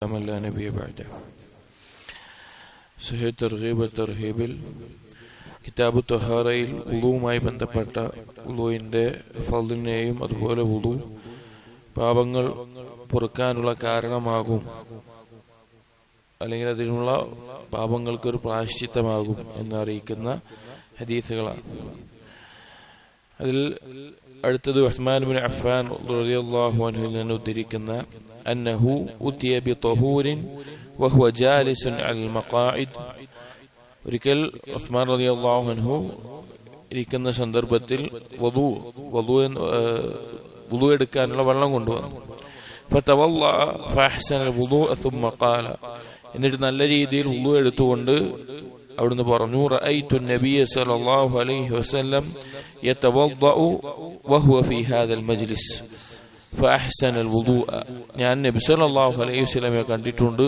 من لا نبي بعده. സഹീഹ് തർഗീബ് തർഹീബിൽ കിതാബ് ത്വഹാറയിൽ വുളൂവുമായി ബന്ധപ്പെട്ട വുളൂവിന്റെ ഫളലിനെയും അതുപോലെ വുളൂ പാപങ്ങൾ പൊറുക്കാനുള്ള കാരണമാകും, അല്ലെങ്കിൽ അതിനുള്ള പാപങ്ങൾക്കൊരു പ്രായശ്ചിത്തമാകും എന്നറിയിക്കുന്ന ഹദീസുകളാണ്. അതിൽ അടുത്തത് ഉസ്മാൻ ബിൻ അഫ്ഫാൻ റളിയല്ലാഹു അൻഹുവിൽ നിന്ന് ഉദ്ധരിക്കുന്ന അന്നഹു ഉതിയ ബിതഹൂരിൻ വഹുവ ജാലിസുൻ അൽ മഖാഇദ്. ഒരിക്കൽ ഉസ്മാൻ റളിയല്ലാഹു അൻഹു ഇരിക്കുന്ന സന്ദർഭത്തിൽ വുളൂ എടുക്കാനുള്ള വെള്ളം കൊണ്ടുവന്നു. ഫതവല്ലഅ ഫഅഹ്സന അൽ വുളൂ ثم قال, എന്നിട്ട് നല്ല രീതിയിൽ വുളൂ എടുത്തുകൊണ്ട് അവിടുന്ന് പറഞ്ഞു, റഅയ്തു നബിയ സല്ലല്ലാഹു അലൈഹി വസല്ലം യതവദ്ദഉ വഹുവ ഫീ ഹാദൽ മജ്ലിസ് ഫഅഹ്സന അൽ വുളൂഅ. ഞാൻ നബി സല്ലല്ലാഹു അലൈഹി വസല്ലമയെ കണ്ടിട്ടുണ്ട്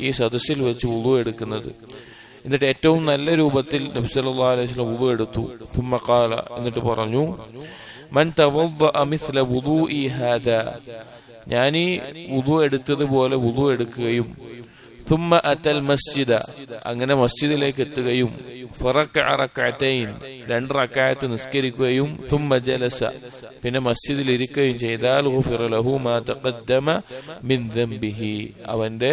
ഈ സദസ്സിൽ വെച്ച് വുളൂ എടുക്കുന്നത്. എന്നിട്ട് ഏറ്റവും നല്ല രൂപത്തിൽ നബി സല്ലല്ലാഹു അലൈഹി വസല്ലം വുളൂ എടുത്തു. ثم قال, എന്നിട്ട് പറഞ്ഞു, മൻ തവദ്ദഅ മിസ്ല വുളൂഇ ഹാദാ, ഞാൻ ഈ വുളൂ എടുത്തതുപോലെ വുളൂ എടുക്കുകയും ثم أتى المسجد, അങ്ങനെ മസ്ജിദിലേക്ക് എത്തുകയും ഫറക്കഅ റക്അതൈൻ, 2 റക്അത്ത് നിസ്കരിക്കുകയും ثم جلس, പിന്നെ മസ്ജിദിൽ ഇരിക്കുകയും ചെയ്താൽ ഗുഫിറ ലഹു മാ തഖദ്ദമ മിൻ ദംബിഹി, അവന്റെ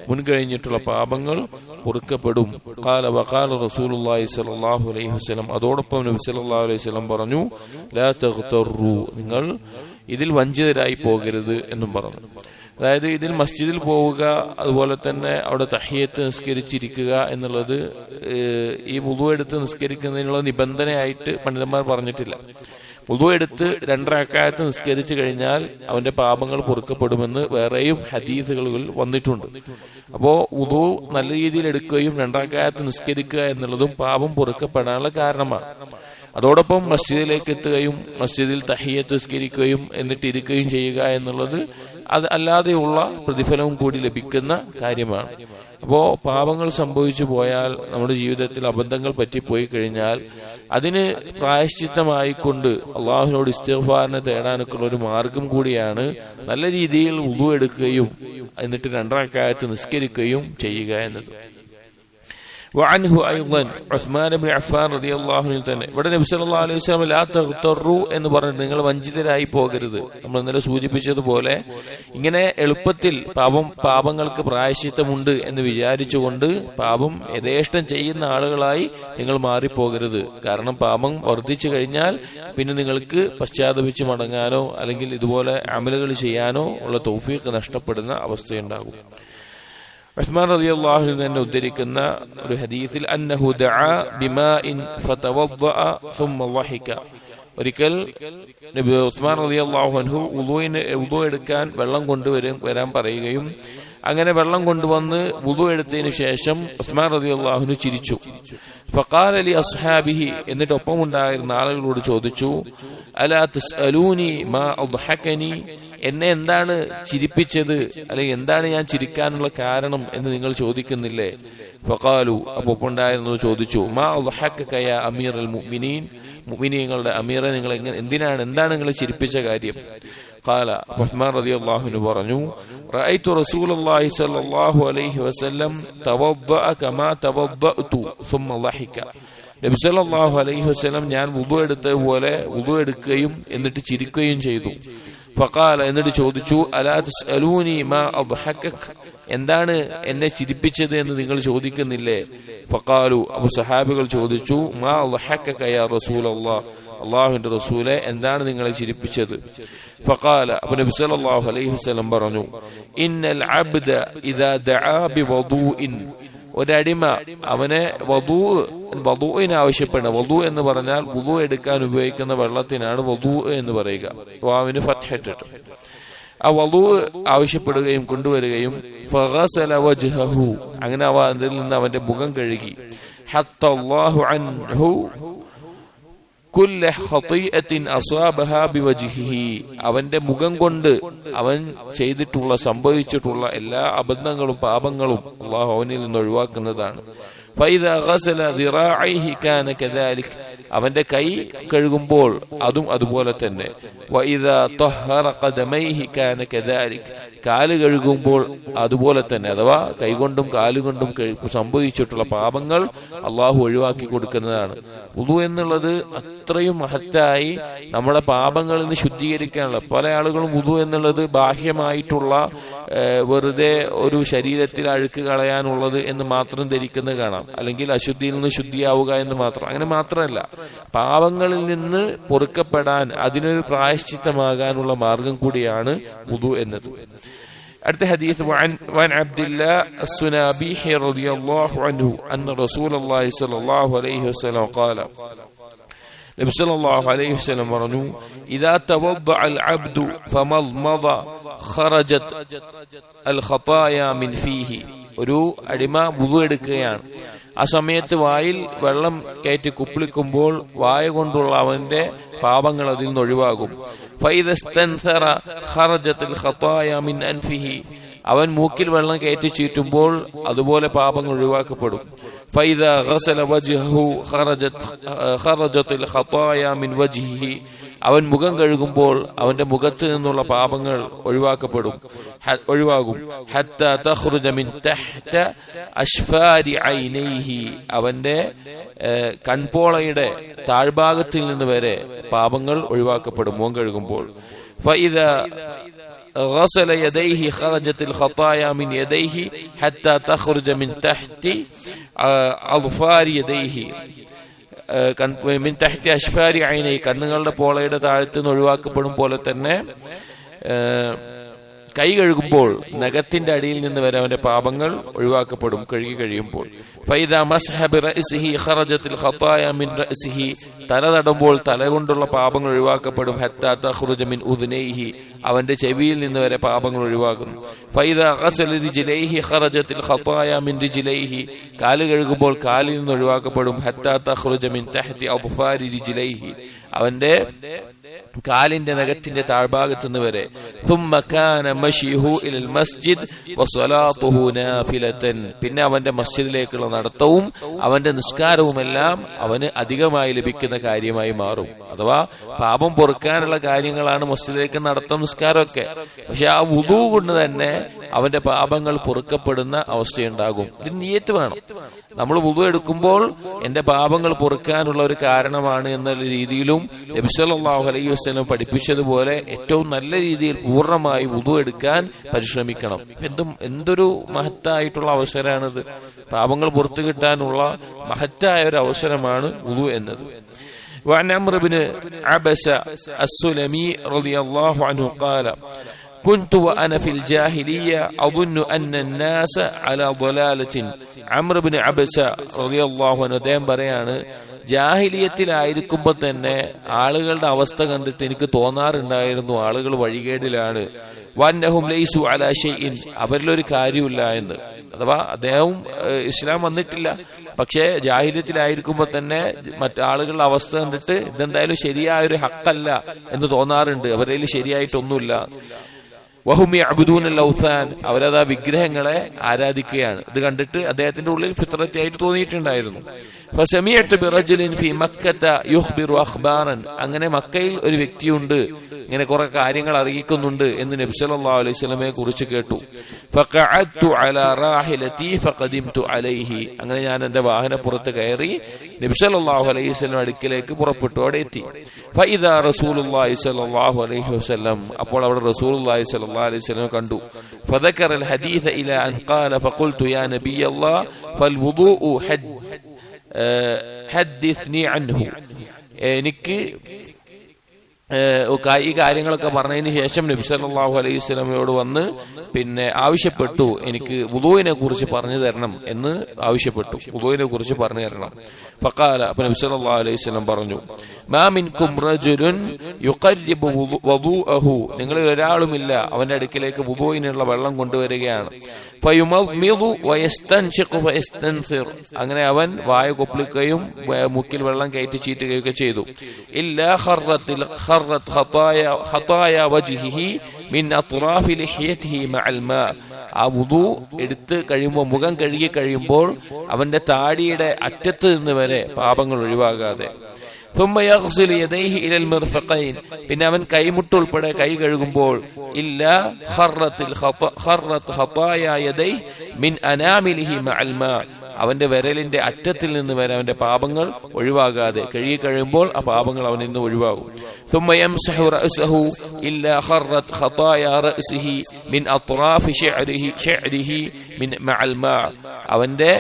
മുൻകഴിഞ്ഞിട്ടുള്ള പാപങ്ങൾ പൊറുക്കപ്പെടും. ഖാല വഖാല റസൂലുള്ളാഹി സ്വല്ലല്ലാഹു അലൈഹി വസല്ലം, അതോടൊപ്പം നബി സല്ലല്ലാഹു അലൈഹി വസല്ലം പറഞ്ഞു, ലാ തഗ്തറു, നിങ്ങൾ ഇതിൽ വഞ്ചിതരായി പോകരുത് എന്നും പറഞ്ഞു. അതായത് ഇതിൽ മസ്ജിദിൽ പോവുക, അതുപോലെ തന്നെ അവിടെ തഹിയ്യത്ത് നിസ്കരിച്ചിരിക്കുക എന്നുള്ളത് ഈ വുളൂ എടുത്ത് നിസ്കരിക്കുന്നതിനുള്ള നിബന്ധനയായിട്ട് പണ്ഡിതന്മാർ പറഞ്ഞിട്ടില്ല. വുളൂ എടുത്ത് 2 റക്അത്ത് നിസ്കരിച്ചു കഴിഞ്ഞാൽ അവന്റെ പാപങ്ങൾ പൊറുക്കപ്പെടുമെന്ന് വേറെയും ഹദീസുകളിൽ വന്നിട്ടുണ്ട്. അപ്പോ വുളൂ നല്ല രീതിയിൽ എടുക്കുകയും 2 റക്അത്ത് നിസ്കരിക്കുക എന്നുള്ളതും പാപം പൊറുക്കപ്പെടാനുള്ള കാരണമാണ്. അതോടൊപ്പം മസ്ജിദിലേക്ക് എത്തുകയും മസ്ജിദിൽ തഹിയ്യത്ത് നിസ്കരിക്കുകയും എന്നിട്ട് ഇരിക്കുകയും ചെയ്യുക എന്നുള്ളത് അത് അല്ലാതെയുള്ള പ്രതിഫലവും കൂടി ലഭിക്കുന്ന കാര്യമാണ്. അപ്പോ പാപങ്ങൾ സംഭവിച്ചു പോയാൽ, നമ്മുടെ ജീവിതത്തിൽ അബദ്ധങ്ങൾ പറ്റിപ്പോയി കഴിഞ്ഞാൽ അതിന് പ്രായശ്ചിത്തമായിക്കൊണ്ട് അള്ളാഹുവിനോട് ഇസ്തിഗ്ഫാറിനെ തേടാനൊക്കെ ഒരു മാർഗം കൂടിയാണ് നല്ല രീതിയിൽ വുളൂ എടുക്കുകയും എന്നിട്ട് 2 റക്അത്ത് നിസ്കരിക്കുകയും ചെയ്യുക എന്നത്. വഅൻഹു അയ്ളൻ, ഉസ്മാൻ ഇബ്നു അഫ്ഫാൻ റളിയല്ലാഹു അൻഹു തന്നെ ഇവിടെ നബി സല്ലല്ലാഹു അലൈഹി വസല്ലം ലാ തഗ്തറു എന്ന് പറഞ്ഞു, നിങ്ങൾ വഞ്ചിതരായി പോകരുത്. നമ്മൾ ഇന്നലെ സൂചിപ്പിച്ചതുപോലെ ഇങ്ങനെ എളുപ്പത്തിൽ പാപങ്ങൾക്ക് പ്രായശ്ചിത്തമുണ്ട് എന്ന് വിചാരിച്ചുകൊണ്ട് പാപം യഥേഷ്ടം ചെയ്യുന്ന ആളുകളായി നിങ്ങൾ മാറിപ്പോകരുത്. കാരണം പാപം വർദ്ധിച്ചു കഴിഞ്ഞാൽ പിന്നെ നിങ്ങൾക്ക് പശ്ചാത്തപിച്ച് മടങ്ങാനോ അല്ലെങ്കിൽ ഇതുപോലെ അമലുകൾ ചെയ്യാനോ ഉള്ള തൗഫീഖ് നഷ്ടപ്പെടുന്ന അവസ്ഥയുണ്ടാകും. ഉസ്മാൻ റളിയല്ലാഹു അൻഹു തന്നെ ഉദ്ധരിക്കുന്ന ഒരു ഹദീസിൽ അന്നഹു ദഅ ബിമാഇൻ ഫതവദ്ദഅ ثم ضحك, ഒരിക്കൽ നബി ഉസ്മാൻ റളിയല്ലാഹു അൻഹു വുളൂ എടുക്കാൻ വെള്ളം കൊണ്ടുവരാൻ പറയുകയും അങ്ങനെ വെള്ളം കൊണ്ടുവന്ന് വുളൂ എടുത്തതിനു ശേഷം ഉസ്മാൻ റളിയല്ലാഹു അൻഹു ചിരിച്ചു. ഫഖാല ലി അസ്ഹാബിഹി, എന്നിട്ട് ഒപ്പമുണ്ടായിരുന്ന ആളുകളോട് ചോദിച്ചു, അലാ തസ്അലൂനി മാ അദ്ഹകനി, എന്നെ എന്താണ് ചിരിപ്പിച്ചത്, അല്ലെങ്കിൽ എന്താണ് ഞാൻ ചിരിക്കാനുള്ള കാരണം എന്ന് നിങ്ങൾ ചോദിക്കുന്നില്ലേ? ഫഖാലു, അപ്പോൾ ഒപ്പമുണ്ടായിരുന്നത് ചോദിച്ചു, മാ അദ്ഹകക യാ അമീറൽ മുഅ്മിനീൻ, മുഅ്മിനീങ്ങളുടെ അമീറെ, നിങ്ങൾ എന്താണ് നിങ്ങൾ ചിരിപ്പിച്ച കാര്യം? ഖാല, ഉസ്മാൻ റളിയല്ലാഹു അൻഹു പറഞ്ഞു, റഅയ്തു റസൂലുള്ളാഹി സ്വല്ലല്ലാഹു അലൈഹി വസല്ലം തവദ്ദഅ കമാ തവദ്ദഅതു ثم ضحك, നബി സല്ലല്ലാഹു അലൈഹി വസല്ലം ഞാൻ വുളൂ എടുത്തതുപോലെ വുളൂ എടുക്കുകയും എന്നിട്ട് ചിരിക്കുകയും ചെയ്തു. ഫഖാല, എന്നിട്ട് ചോദിച്ചു, അലാ തസ്അലൂനി മാ അദ്ഹകക, എന്താണ് എന്നെ ചിരിപ്പിച്ചത് എന്ന് നിങ്ങൾ ചോദിക്കുന്നില്ലേ? ഫഖാലു, അബു സഹാബികൾ ചോദിച്ചു, മാ അദ്ഹകക യാ റസൂലല്ലാഹ്, അല്ലാഹുവിന്റെ റസൂലെ, എന്താണ് നിങ്ങളെ ചിരിപ്പിച്ചത്? ഫഖാല, അപ്പൊ നബി സല്ലല്ലാഹു അലൈഹി വസല്ലം പറഞ്ഞു, ഇന്നൽ അബ്ദ ഇദാ ദഅ ബിവദൂഇൻ, ഒരടിമ അവനെ വദൂഇന് ആവശ്യപ്പെടുന്ന, വദൂ എന്ന് പറഞ്ഞാൽ വുളൂ എടുക്കാൻ ഉപയോഗിക്കുന്ന വെള്ളത്തിനാണ് വദൂ എന്ന് പറയുക, വാവിന് ഫത്ഹ്. ആ വദൂ ആവശ്യപ്പെടുകയും കൊണ്ടുവരികയും ഫഗസല വജ്ഹഹു, അങ്ങനെ അതിൽ നിന്ന് അവന്റെ മുഖം കഴുകി, ഹത്തല്ലാഹു അൻഹു കുല്ല ഖതീഅത്തിൻ അസാബഹാ ബിവജ്ഹിഹി, അവന്റെ മുഖം കൊണ്ട് അവൻ സംഭവിച്ചിട്ടുള്ള എല്ലാ അബദ്ധങ്ങളും പാപങ്ങളും അല്ലാഹു അവനിൽ നിന്ന് ഒഴിവാക്കുന്നതാണ്. ഫൈദാ ഗസല ദിറാഇഹി കാന കദാലിക്, അവന്റെ കൈ കഴുകുമ്പോൾ അതും അതുപോലെ തന്നെ. വഇദാ തഹറ ഖദമൈഹി കാന കദാലിക്, കാല് കഴുകുമ്പോൾ അതുപോലെ തന്നെ. അഥവാ കൈകൊണ്ടും കാലുകൊണ്ടും സംഭവിച്ചിട്ടുള്ള പാപങ്ങൾ അള്ളാഹു ഒഴിവാക്കി കൊടുക്കുന്നതാണ്. വുദു എന്നുള്ളത് അത്രയും മഹത്തായി നമ്മുടെ പാപങ്ങളിൽ നിന്ന് ശുദ്ധീകരിക്കാനുള്ള. പല ആളുകളും വുദു എന്നുള്ളത് ബാഹ്യമായിട്ടുള്ള വെറുതെ ഒരു ശരീരത്തിൽ അഴുക്ക് കളയാനുള്ളത് എന്ന് മാത്രം ധരിക്കുന്നത് കാണാം, അല്ലെങ്കിൽ അശുദ്ധിയിൽ നിന്ന് ശുദ്ധിയാവുക എന്ന് മാത്രം. അങ്ങനെ മാത്രമല്ല, പാപങ്ങളിൽ നിന്ന് പൊറുക്കപ്പെടാൻ അതിനൊരു പ്രായശ്ചിത്തമാകാനുള്ള മാർഗം കൂടിയാണ് വുദു എന്നത്. അടുത്ത ഹദീസ് വഅൻ അബ്ദുല്ലാഹ് അസ്സുനാബിഹി റളിയല്ലാഹു അൻഹു അന്ന റസൂലുള്ളാഹി സ്വല്ലല്ലാഹു അലൈഹി വസല്ലം ഖാല, നബി സല്ലല്ലാഹു അലൈഹി വസല്ലം പറഞ്ഞു, ഇദാ തവദ്ദഅ അൽ അബ്ദു ഫമദ്മദ ഖറജത് അൽ ഖതായ മിൻ ഫീഹി, ഒരു അടിമ വുദു എടുക്കുകയാണ്, ആ സമയത്ത് വായിൽ വെള്ളം കയറ്റി കുപ്പിളിക്കുമ്പോൾ വായ കൊണ്ടുള്ള അവന്റെ പാപങ്ങൾ അതിൽ നിന്ന് ഒഴിവാകും. ഫൈദസ്തൻസറ ഖറജത്തുൽ ഖതായ മിൻ അൻഫിഹി, അവൻ മൂക്കിൽ വെള്ളം കയറ്റി ചീറ്റുമ്പോൾ അതുപോലെ പാപങ്ങൾ ഒഴിവാക്കപ്പെടും. ഫൈദാ ഗസല വജ്ഹഹു ഖറജത്തുൽ ഖതായ മിൻ വജ്ഹിഹി, അവൻ മുഖം കഴുകുമ്പോൾ അവന്റെ മുഖത്ത് നിന്നുള്ള പാപങ്ങൾ ഒഴിവാകും. ഹത്താ തഖ്റുജ മിൻ തഹ്ത അശ്ഫാരി ഐനൈഹി, അവന്റെ കൺപോളയുടെ താഴ്ഭാഗത്തിൽ നിന്ന് വരെ പാപങ്ങൾ ഒഴിവാക്കപ്പെടും മുഖം കഴുകുമ്പോൾ. ഫഇദാ غسل يديه خرجت الخطايا من يديه حتى تخرج من تحت أظفار يديه من تحت أشفار عينيه, കണ്ണുകളുടെ പോളയുടെ താഴത്ത് നിന്ന് ഒഴിവാക്കപ്പെടും പോലെ തന്നെ കൈ കഴുകുമ്പോൾ നഖത്തിന്റെ അടിയിൽ നിന്ന് വരെ അവന്റെ പാപങ്ങൾ ഒഴിവാക്കപ്പെടും കഴുകി കഴിയുമ്പോൾ. ഫൈദാ മസ്ഹ ബിറഅസിഹി ഖറജത്തുൽ ഖതായ മിൻ റഅസിഹി, തല തടമ്പോൾ തല കൊണ്ടുള്ള പാപങ്ങൾ ഒഴിവാക്കപ്പെടും. ഹത്താ തഖ്റുജ മിൻ ഉദ്നൈഹി, അവന്റെ ചെവിയിൽ നിന്ന് വരെ പാപങ്ങൾ ഒഴിവാകുന്നു. ഫൈദാ ഗസല റിജ്ലൈഹി ഖറജത്തുൽ ഖതായ മിൻ റിജ്ലൈഹി, കാല് കഴുകുമ്പോൾ കാലിൽ നിന്ന് ഒഴിവാക്കപ്പെടും. ഹത്താ തഖ്റുജ മിൻ തഹ്തി അദ്ഫാരി റിജ്ലൈഹി, അവന്റെ കാലിന്റെ നഖത്തിന്റെ താഴ്ഭാഗത്ത് നിന്ന് വരെ. ثم كان مشيه الى المسجد وصلاته نافلة, പിന്നെ അവന്റെ മസ്ജിദിലേക്കുള്ള നടത്തവും അവന്റെ നിസ്കാരവുമെല്ലാം അവന് അധികമായി ലഭിക്കുന്ന കാര്യമായി മാറും. അഥവാ പാപം പൊറുക്കാനുള്ള കാര്യങ്ങളാണ് മസ്ജിദിലേക്ക് നടത്തം, നിസ്കാരമൊക്കെ. പക്ഷെ ആ വുദു കൊണ്ട് തന്നെ അവന്റെ പാപങ്ങൾ പൊറുക്കപ്പെടുന്ന അവസ്ഥയുണ്ടാകും. ഇതിന് നിയ്യത്ത് വേണം. നമ്മൾ വുദു എടുക്കുമ്പോൾ എന്റെ പാപങ്ങൾ പൊറുക്കാനുള്ള ഒരു കാരണമാണ് എന്ന രീതിയിലും നബി സല്ലല്ലാഹു അലൈഹി വസല്ലം പഠിപ്പിച്ചതുപോലെ ഏറ്റവും നല്ല രീതിയിൽ പൂർണ്ണമായി വുദു എടുക്കാൻ പരിശ്രമിക്കണം. എന്തൊരു മഹത്തായിട്ടുള്ള അവസരമാണിത്. പാപങ്ങൾ പുറത്തു കിട്ടാനുള്ള മഹത്തായ ഒരു അവസരമാണ് വുദു എന്നത്. وعن عمرو بن عبس السلمي رضي الله عنه قال كنت وأنا في الجاهلية أظن أن الناس على ضلالة. عمرو بن عبس رضي الله عنه അദ്ദേഹം പറയാണ്, ജാഹിലിയത്തിലായിരിക്കുമ്പോൾ തന്നെ ആളുകളുടെ അവസ്ഥ കണ്ടിട്ട് എനിക്ക് തോന്നാറുണ്ടായിരുന്നു ആളുകൾ വഴികേടിലാണ്. വന്നഹും ലൈസു അലാ ഷൈഇൻ, അവരിലൊരു കാര്യമില്ല എന്ന്. അഥവാ അദ്ദേഹം ഇസ്ലാം വന്നിട്ടില്ല, പക്ഷേ ജാഹിലിയത്തിലായിരിക്കുമ്പോൾ തന്നെ മറ്റാളുകളുടെ അവസ്ഥ കണ്ടിട്ട് ഇതെന്തായാലും ശരിയായൊരു ഹക്കല്ല എന്ന് തോന്നാറുണ്ട്, അവരിൽ ശരിയായിട്ടൊന്നുമില്ല. വഹും യഅ്ബുദൂനൽ ഔസാൻ, അവരതാ വിഗ്രഹങ്ങളെ ആരാധിക്കുകയാണ്. ഇത് കണ്ടിട്ട് അദ്ദേഹത്തിന്റെ ഉള്ളിൽ ഫിത്രത്തായിട്ട് തോന്നിയിട്ടുണ്ടായിരുന്നു. ഫസമിഅതു ബിറജുലിൻ ഫീ മക്കത യുഖ്ബിറു അഖ്ബാറൻ, അങ്ങനെ മക്കയിൽ ഒരു വ്യക്തിയുണ്ട് ഇങ്ങനെ കുറെ കാര്യങ്ങൾ അറിയിക്കുന്നുണ്ട് എന്ന് നബി സല്ലല്ലാഹു അലൈഹി വസല്ലമയെ കുറിച്ച് കേട്ടു. ഫഖഅദ്തു അലാ റാഹിലതി ഫഖദിംതു അലൈഹി, അങ്ങനെ ഞാൻ എന്റെ വാഹനപ്പുറത്ത് കയറി നബി സല്ലല്ലാഹു അലൈഹി വസല്ലം അടുക്കലേക്ക് പുറപ്പെട്ടു. അവിടെ എത്തി. ഫഇദാ റസൂലുള്ളാഹി സ്വല്ലല്ലാഹു അലൈഹി വസല്ലം, അപ്പോൾ അവിടെ റസൂലുള്ളാഹി സ്വല്ലല്ലാഹു അലൈഹി വസല്ലം കണ്ടു. ഫദക്കറൽ ഹദീസ ഇലാ അൻ ഖാല ഫഖുൽതു യാ നബിയല്ലാഹ് ഫൽവുദൂഉ ഹദ്ദിസ്നി അൻഹു, എനിക്ക് ഈ കാര്യങ്ങളൊക്കെ പറഞ്ഞതിന് ശേഷം നബി സല്ലല്ലാഹു അലൈഹി വസല്ലമയോട് വന്ന് പിന്നെ ആവശ്യപ്പെട്ടു, എനിക്ക് വുദൂഇനെ കുറിച്ച് പറഞ്ഞു തരണം എന്ന് ആവശ്യപ്പെട്ടു. വുദൂഇനെ കുറിച്ച് പറഞ്ഞു തരണം. ഫഖാല, അപ്പോൾ നബി സല്ലല്ലാഹു അലൈഹി വസല്ലം പറഞ്ഞു, മാ മിൻകും റജുലുൻ യുഖർരിബു വുദൂഅഹു, നിങ്ങളിൽ ഒരാളുമില്ല അവന്റെ അടുക്കിലേക്ക് വുദൂഇനുള്ള വെള്ളം കൊണ്ടുവരികയാണ്. ഫയുമദ്മിദു വയസ്തൻശിഖു വയസ്തൻസിർ, അങ്ങനെ അവൻ വായ കൊപ്പിളിക്കുകയും മുക്കിൽ വെള്ളം കയറ്റി ചീറ്റുകയൊക്കെ ചെയ്തു. ഇല്ലാ ഖററത് ഖതായ വജ്ഹിഹി മിൻ അത്റാഫി ലിഹ്യതിഹി മഅൽ മാ, ആ വുദു എടുത്ത് കഴിയുമ്പോൾ, മുഖം കഴുകി കഴിയുമ്പോൾ അവന്റെ താടിയുടെ അറ്റത്ത് നിന്ന് വരെ പാപങ്ങൾ ഒഴിവാകാതെ. ثم يغسل يديه الى المرفقين, പിന്നെ അവൻ കൈമുട്ടുൾപ്പെടെ കൈ കഴുകുമ്പോൾ ഇല്ലാ خرت خطايا يديه من انامله مع الماء, അവന്റെ വിരലിന്റെ അറ്റത്തിൽ നിന്ന് വരെ അവന്റെ പാപങ്ങൾ ഒഴിവാകാതെ കഴുകി കഴിയുമ്പോൾ ആ പാപങ്ങൾ അവനിൽ നിന്ന് ഒഴിവാകും. ثم يمسح رأسه إلا خرت خطايا رأسه من أطراف شعره مع الماء, അവന്റെ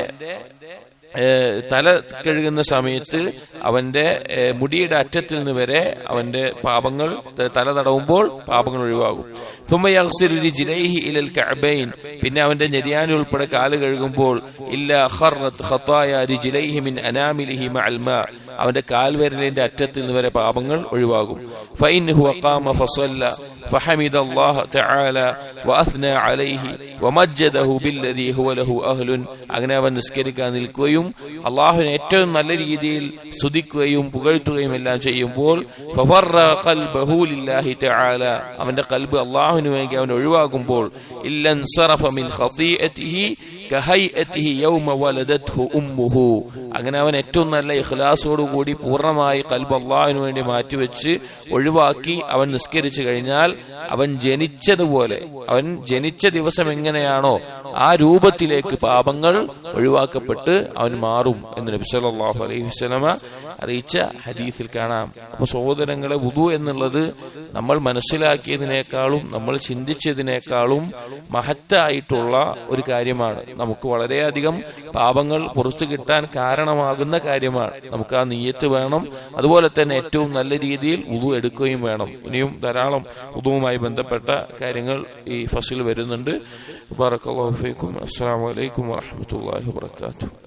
തല കഴുകുന്ന സമയത്ത് അവന്റെ മുടിയുടെ അറ്റത്തിൽ നിന്ന് വരെ അവന്റെ പാപങ്ങൾ, തല തടവുമ്പോൾ പാപങ്ങൾ ഒഴിവാകും. ثم يغسل رجليه إلى الكعبين, പിന്നെ അവന്റെ ഞെരിയാണി ഉൾപ്പെടെ കാല് കഴുകുമ്പോൾ إلا خرت خطايا رجليه من أنامله مع الماء, അവന്റെ കാൽവിരലിന്റെ അറ്റത്തിൽ നിന്ന് വരെ പാപങ്ങൾ ഒഴിവാകും. فإنه قام فصلى فحمد الله تعالى وأثنى عليه ومجده بالذي هو له أهل, അങ്ങനെ അവൻ നിസ്കരിക്കാൻ നിൽക്കുകയും അള്ളാഹുവിനെ ഏറ്റവും നല്ല രീതിയിൽ സ്തുതിക്കുകയും പുകഴ്ത്തുകയും എല്ലാം ചെയ്യുമ്പോൾ ففرغ قلبه لله تعالى, അവന്റെ ഖൽബ് അള്ളാഹുവിന് വേണ്ടി അവൻ ഒഴിവാകുമ്പോൾ إلا انصرف من خطيئته كهيئته يوم ولدته أمه, അങ്ങനെ അവൻ ഏറ്റവും നല്ല ഇഖ്ലാസോടുകൂടി പൂർണ്ണമായി ഖൽബ് അള്ളാഹുവിന് വേണ്ടി മാറ്റിവെച്ച് ഒഴിവാക്കി അവൻ നിസ്കരിച്ചു കഴിഞ്ഞാൽ അവൻ ജനിച്ചതുപോലെ, അവൻ ജനിച്ച ദിവസം എങ്ങനെയാണോ ആ രൂപത്തിലേക്ക് പാപങ്ങൾ ഒഴിവാക്കപ്പെട്ട് അവൻ മാറും എന്ന് നബി സല്ലല്ലാഹു അലൈഹി വസല്ലമ അറിയിച്ച ഹദീസിൽ കാണാം. അപ്പൊ സഹോദരങ്ങളെ, വുദു എന്നുള്ളത് നമ്മൾ മനസ്സിലാക്കിയതിനേക്കാളും നമ്മൾ ചിന്തിച്ചതിനേക്കാളും മഹത്തായിട്ടുള്ള ഒരു കാര്യമാണ്. നമുക്ക് വളരെയധികം പാപങ്ങൾ പുറത്തു കിട്ടാൻ കാരണമാകുന്ന കാര്യമാണ്. നമുക്ക് ആ നിയ്യത്ത് വേണം. അതുപോലെ തന്നെ ഏറ്റവും നല്ല രീതിയിൽ വുദു എടുക്കുകയും വേണം. ഇനിയും ധാരാളം വുദുവുമായി ബന്ധപ്പെട്ട കാര്യങ്ങൾ ഈ ഫസിൽ വരുന്നുണ്ട്. ബറകല്ലാഹു ഫീക്കും. അസ്സലാമു അലൈക്കും വറഹ്മത്തുള്ളാഹി വബറകാതുഹു.